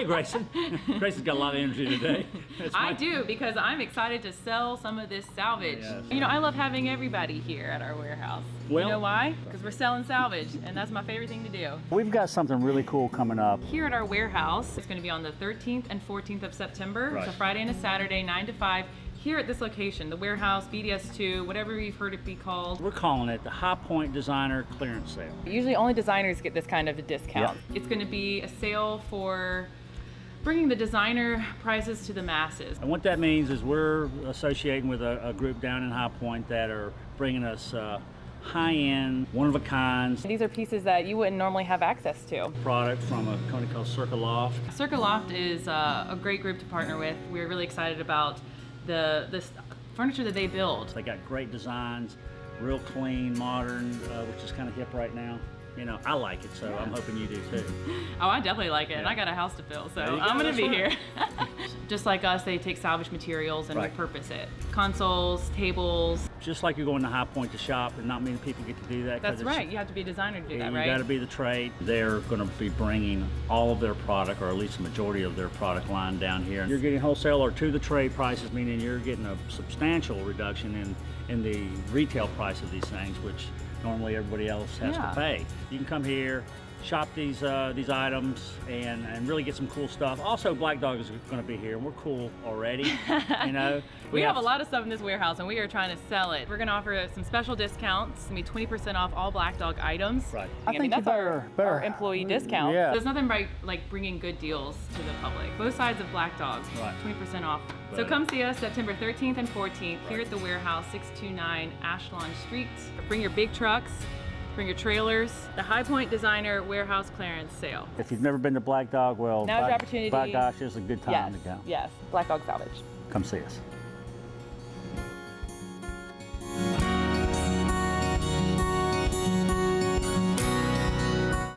Grayson. Grayson's got a lot of energy today. I do, because I'm excited to sell some of this salvage. Yes. You know, I love having everybody here at our warehouse. Well, you know why? Because we're selling salvage, and that's my favorite thing to do. We've got something really cool coming up. Here at our warehouse, it's going to be on the 13th and 14th of September. Right. So Friday and a Saturday, 9 to 5. Here at this location, the warehouse, BDS2, whatever you've heard it be called. We're calling it the High Point Designer Clearance Sale. Usually only designers get this kind of a discount. Yep. It's going to be a sale for bringing the designer prices to the masses. And what that means is we're associating with a group down in High Point that are bringing us high-end, one-of-a-kinds These are pieces that you wouldn't normally have access to. product from a company called Circa Loft. Circa Loft is a great group to partner with. We're really excited about the furniture that they build. They got great designs, real clean, modern, which is kind of hip right now. You know, I like it, so I'm hoping you do too. Oh, I definitely like it, and I got a house to fill, so There you go, I'm gonna that's be right. here. Just like us, they take salvage materials and Right. repurpose it. Consoles, tables. Just like you're going to High Point to shop, and not many people get to do that. 'cause That's it's- right, you have to be a designer to do that, You right? got to be the trade. They're going to be bringing all of their product, or at least the majority of their product line down here. You're getting wholesale or to the trade prices, meaning you're getting a substantial reduction in the retail price of these things, which normally everybody else has to pay. You can come here, shop these items, and really get some cool stuff. Also, Black Dog is going to be here, and we're cool already. You know, We have a lot of stuff in this warehouse, and we are trying to sell it. We're going to offer some special discounts. It's going to be 20% off all Black Dog items. Right. I mean, that's you better our employee discount. Yeah. There's nothing like bringing good deals to the public. Both sides of Black Dog, Right. 20% off. So Right. come see us September 13th and 14th here at the warehouse, 629 Ashlon Street. Bring your big trucks. Bring your trailers. The High Point Designer Warehouse Clearance Sale. If you've never been to Black Dog, well, Now's your opportunity. by gosh, it's a good time Yes, to go. yes. Black Dog Salvage. Come see us.